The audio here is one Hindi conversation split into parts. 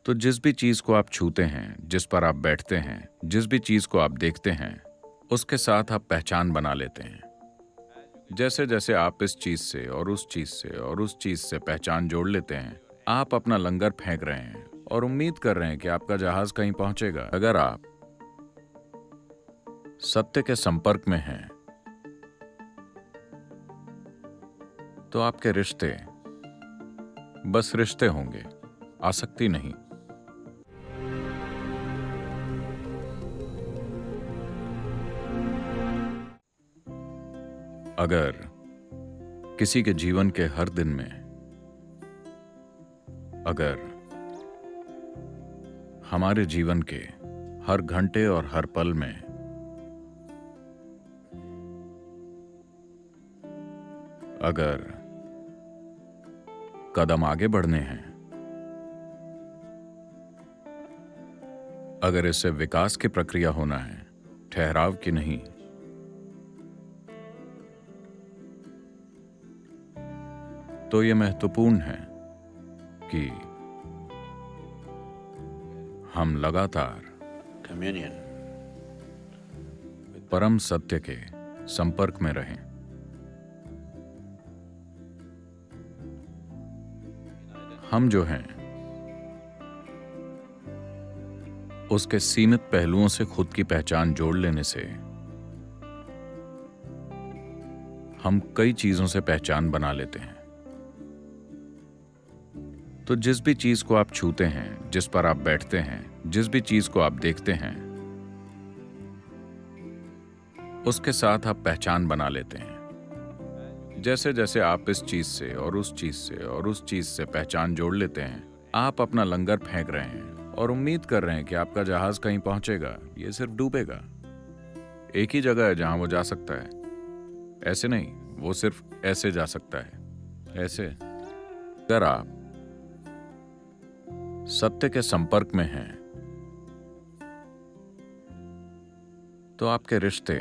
तो जिस भी चीज को आप छूते हैं, जिस पर आप बैठते हैं, जिस भी चीज को आप देखते हैं, उसके साथ आप पहचान बना लेते हैं। जैसे जैसे आप इस चीज से और उस चीज से और उस चीज से पहचान जोड़ लेते हैं, आप अपना लंगर फेंक रहे हैं और उम्मीद कर रहे हैं कि आपका जहाज कहीं पहुंचेगा। अगर आप सत्य के संपर्क में हैं, तो आपके रिश्ते बस रिश्ते होंगे, आसक्ति नहीं। अगर किसी के जीवन के हर दिन में, अगर हमारे जीवन के हर घंटे और हर पल में अगर कदम आगे बढ़ने हैं, अगर इससे विकास की प्रक्रिया होना है, ठहराव की नहीं, तो यह महत्वपूर्ण है कि हम लगातार communion परम सत्य के संपर्क में रहें। हम जो हैं, उसके सीमित पहलुओं से खुद की पहचान जोड़ लेने से हम कई चीजों से पहचान बना लेते हैं। तो जिस भी चीज को आप छूते हैं, जिस पर आप बैठते हैं, जिस भी चीज को आप देखते हैं, उसके साथ आप पहचान बना लेते हैं। जैसे जैसे आप इस चीज से और उस चीज से और उस चीज से पहचान जोड़ लेते हैं, आप अपना लंगर फेंक रहे हैं और उम्मीद कर रहे हैं कि आपका जहाज कहीं पहुंचेगा। ये सिर्फ डूबेगा। एक ही जगह है जहां वो जा सकता है, ऐसे नहीं, वो सिर्फ ऐसे जा सकता है, ऐसे। अगर आप सत्य के संपर्क में हैं, तो आपके रिश्ते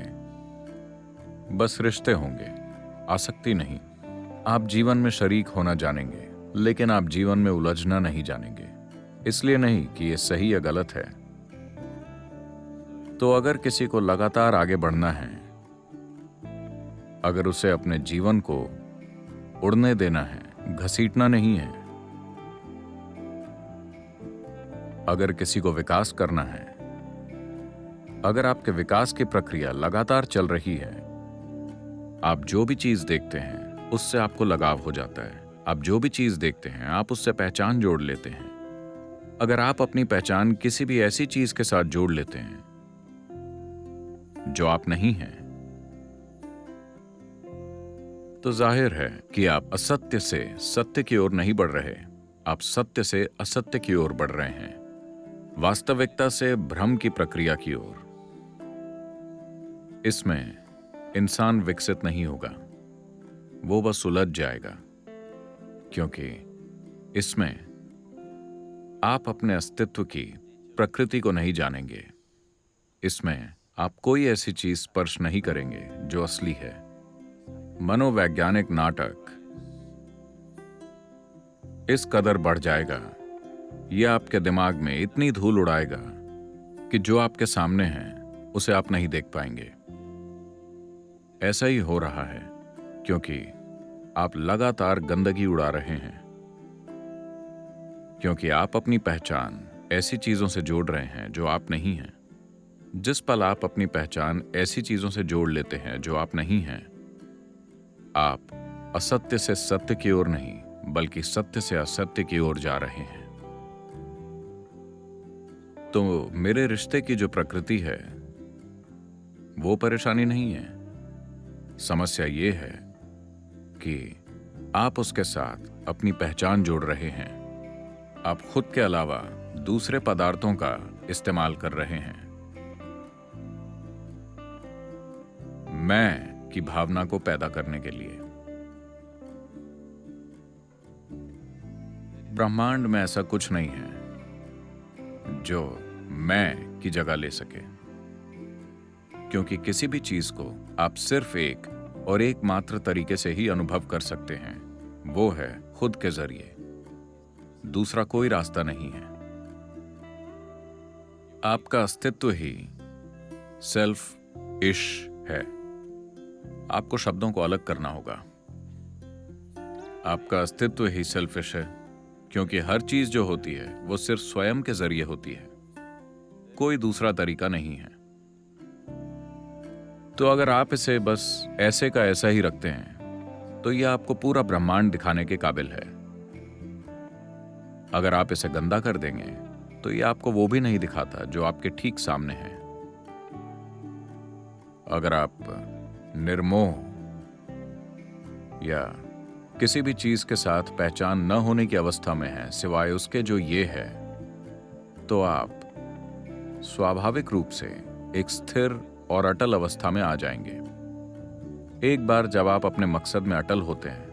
बस रिश्ते होंगे, आसक्ति नहीं। आप जीवन में शरीक होना जानेंगे, लेकिन आप जीवन में उलझना नहीं जानेंगे। इसलिए नहीं कि यह सही या गलत है। तो अगर किसी को लगातार आगे बढ़ना है, अगर उसे अपने जीवन को उड़ने देना है, घसीटना नहीं है, अगर किसी को विकास करना है, अगर आपके विकास की प्रक्रिया लगातार चल रही है, आप जो भी चीज देखते हैं उससे आपको लगाव हो जाता है। आप जो भी चीज देखते हैं आप उससे पहचान जोड़ लेते हैं। अगर आप अपनी पहचान किसी भी ऐसी चीज के साथ जोड़ लेते हैं जो आप नहीं हैं, तो जाहिर है कि आप असत्य से सत्य की ओर नहीं बढ़ रहे, आप सत्य से असत्य की ओर बढ़ रहे हैं, वास्तविकता से भ्रम की प्रक्रिया की ओर। इसमें इंसान विकसित नहीं होगा, वो बस उलझ जाएगा, क्योंकि इसमें आप अपने अस्तित्व की प्रकृति को नहीं जानेंगे। इसमें आप कोई ऐसी चीज स्पर्श नहीं करेंगे जो असली है। मनोवैज्ञानिक नाटक इस कदर बढ़ जाएगा, यह आपके दिमाग में इतनी धूल उड़ाएगा कि जो आपके सामने है उसे आप नहीं देख पाएंगे। ऐसा ही हो रहा है क्योंकि आप लगातार गंदगी उड़ा रहे हैं, क्योंकि आप अपनी पहचान ऐसी चीजों से जोड़ रहे हैं जो आप नहीं हैं। जिस पल आप अपनी पहचान ऐसी चीजों से जोड़ लेते हैं जो आप नहीं हैं, आप असत्य से सत्य की ओर नहीं, बल्कि सत्य से असत्य की ओर जा रहे हैं। तो मेरे रिश्ते की जो प्रकृति है वो परेशानी नहीं है। समस्या ये है कि आप उसके साथ अपनी पहचान जोड़ रहे हैं। आप खुद के अलावा दूसरे पदार्थों का इस्तेमाल कर रहे हैं। मैं की भावना को पैदा करने के लिए। ब्रह्मांड में ऐसा कुछ नहीं है जो मैं की जगह ले सके, क्योंकि किसी भी चीज को आप सिर्फ एक और एकमात्र तरीके से ही अनुभव कर सकते हैं, वो है खुद के जरिए। दूसरा कोई रास्ता नहीं है। आपका अस्तित्व ही सेल्फ इश है। आपको शब्दों को अलग करना होगा। आपका अस्तित्व ही सेल्फिश है, क्योंकि हर चीज जो होती है वो सिर्फ स्वयं के जरिए होती है, कोई दूसरा तरीका नहीं है। तो अगर आप इसे बस ऐसे का ऐसा ही रखते हैं तो यह आपको पूरा ब्रह्मांड दिखाने के काबिल है। अगर आप इसे गंदा कर देंगे तो यह आपको वो भी नहीं दिखाता जो आपके ठीक सामने है। अगर आप निर्मोह या किसी भी चीज के साथ पहचान न होने की अवस्था में हैं सिवाय उसके जो ये है, तो आप स्वाभाविक रूप से एक स्थिर और अटल अवस्था में आ जाएंगे। एक बार जब आप अपने मकसद में अटल होते हैं,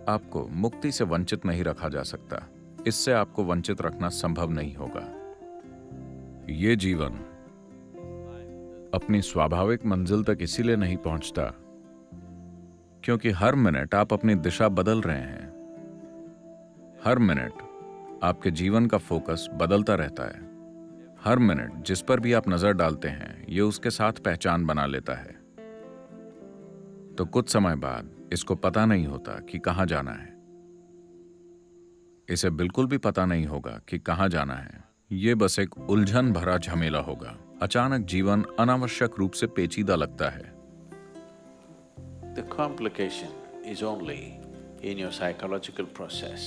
आपको मुक्ति से वंचित नहीं रखा जा सकता। इससे आपको वंचित रखना संभव नहीं होगा। ये जीवन अपनी स्वाभाविक मंजिल तक इसीलिए नहीं पहुंचता क्योंकि हर मिनट आप अपनी दिशा बदल रहे हैं। हर मिनट आपके जीवन का फोकस बदलता रहता है। हर मिनट जिस पर भी आप नजर डालते हैं ये उसके साथ पहचान बना लेता है। तो कुछ समय बाद इसको पता नहीं होता कि कहां जाना है। इसे बिल्कुल भी पता नहीं होगा कि कहां जाना है। ये बस एक उलझन भरा झमेला होगा। अचानक जीवन अनावश्यक रूप से पेचीदा लगता है। The complication is only in your psychological process.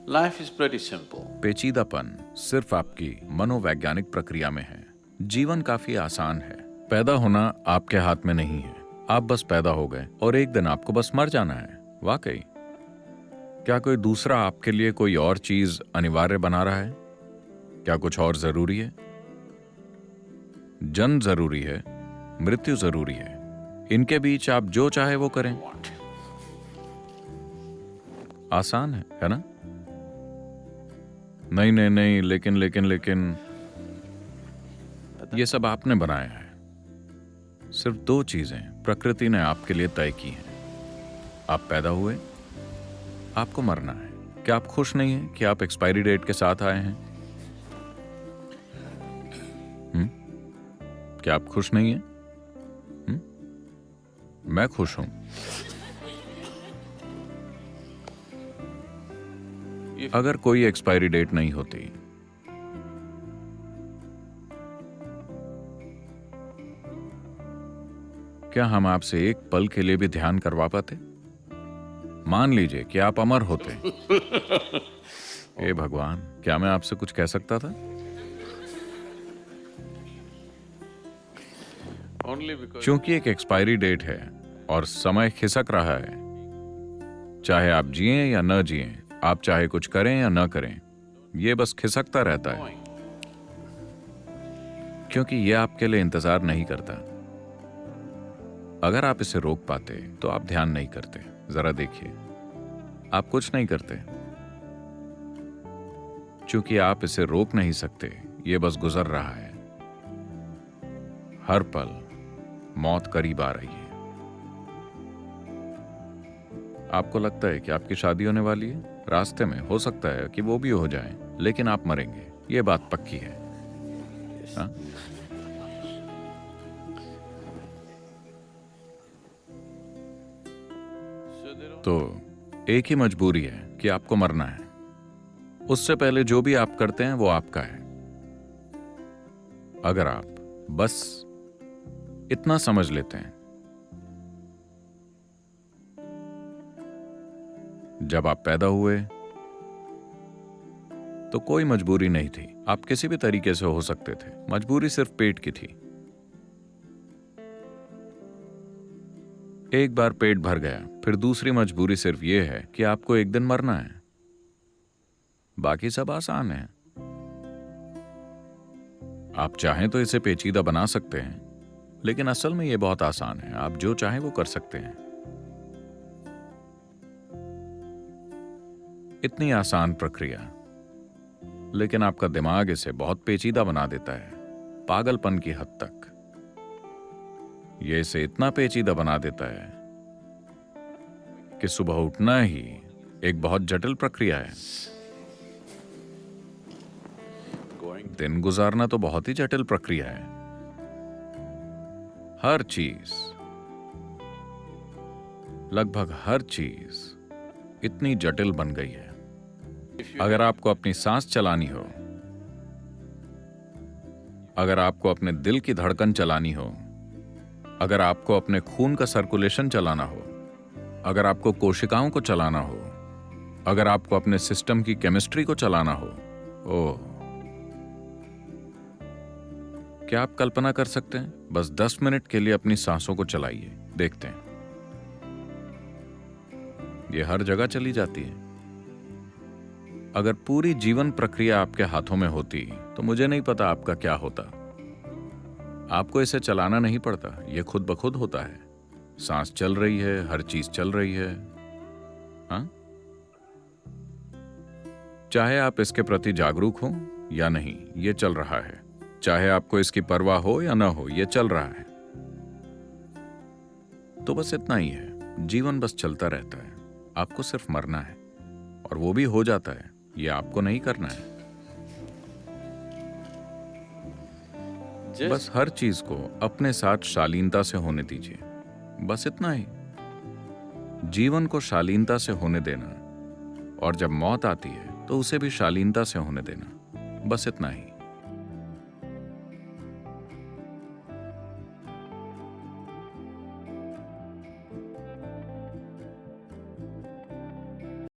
Life is pretty simple. पेचीदापन सिर्फ आपकी मनोवैज्ञानिक प्रक्रिया में है। जीवन काफी आसान है। पैदा होना आपके हाथ में नहीं है। आप बस पैदा हो गए और एक दिन आपको बस मर जाना है। वाकई क्या कोई दूसरा आपके लिए कोई और चीज अनिवार्य बना रहा है? क्या कुछ और जरूरी है? जन्म जरूरी है, मृत्यु जरूरी है। इनके बीच आप जो चाहे वो करें। आसान है ना? नहीं नहीं नहीं, लेकिन लेकिन लेकिन ये सब आपने बनाया है। सिर्फ दो चीजें प्रकृति ने आपके लिए तय की हैं। आप पैदा हुए, आपको मरना है। क्या आप खुश नहीं हैं कि आप एक्सपायरी डेट के साथ आए हैं? क्या आप खुश नहीं हैं? मैं खुश हूं। अगर कोई एक्सपायरी डेट नहीं होती, क्या हम आपसे एक पल के लिए भी ध्यान करवा पाते? मान लीजिए कि आप अमर होते। हे भगवान, क्या मैं आपसे कुछ कह सकता था? क्योंकि एक एक्सपायरी डेट है और समय खिसक रहा है। चाहे आप जिएं या न जिएं, आप चाहे कुछ करें या न करें, ये बस खिसकता रहता है क्योंकि ये आपके लिए इंतजार नहीं करता। अगर आप इसे रोक पाते तो आप ध्यान नहीं करते। जरा देखिए, आप कुछ नहीं करते क्योंकि आप इसे रोक नहीं सकते। ये बस गुजर रहा है। हर पल मौत करीब आ रही है। आपको लगता है कि आपकी शादी होने वाली है, रास्ते में हो सकता है कि वो भी हो जाए, लेकिन आप मरेंगे। ये बात पक्की है। हाँ? तो एक ही मजबूरी है कि आपको मरना है। उससे पहले जो भी आप करते हैं वो आपका है। अगर आप बस इतना समझ लेते हैं, जब आप पैदा हुए तो कोई मजबूरी नहीं थी। आप किसी भी तरीके से हो सकते थे। मजबूरी सिर्फ पेट की थी। एक बार पेट भर गया, फिर दूसरी मजबूरी सिर्फ यह है कि आपको एक दिन मरना है। बाकी सब आसान है। आप चाहें तो इसे पेचीदा बना सकते हैं, लेकिन असल में यह बहुत आसान है। आप जो चाहें वो कर सकते हैं। इतनी आसान प्रक्रिया, लेकिन आपका दिमाग इसे बहुत पेचीदा बना देता है, पागलपन की हद तक। यह इसे इतना पेचीदा बना देता है कि सुबह उठना ही एक बहुत जटिल प्रक्रिया है। going दिन गुजारना तो बहुत ही जटिल प्रक्रिया है। हर चीज, लगभग हर चीज इतनी जटिल बन गई है। if you अगर आपको अपनी सांस चलानी हो, अगर आपको अपने दिल की धड़कन चलानी हो, अगर आपको अपने खून का सर्कुलेशन चलाना हो, अगर आपको कोशिकाओं को चलाना हो, अगर आपको अपने सिस्टम की केमिस्ट्री को चलाना हो, ओह, क्या आप कल्पना कर सकते हैं? बस 10 मिनट के लिए अपनी सांसों को चलाइए, देखते हैं ये हर जगह चली जाती है। अगर पूरी जीवन प्रक्रिया आपके हाथों में होती तो मुझे नहीं पता आपका क्या होता। आपको इसे चलाना नहीं पड़ता, ये खुद ब खुद होता है। सांस चल रही है, हर चीज चल रही है। हाँ, चाहे आप इसके प्रति जागरूक हो या नहीं, ये चल रहा है। चाहे आपको इसकी परवाह हो या ना हो, ये चल रहा है। तो बस इतना ही है, जीवन बस चलता रहता है। आपको सिर्फ मरना है, और वो भी हो जाता है। ये आपको नहीं करना है। just बस हर चीज को अपने साथ शालीनता से होने दीजिए, बस इतना ही। जीवन को शालीनता से होने देना, और जब मौत आती है तो उसे भी शालीनता से होने देना, बस इतना ही।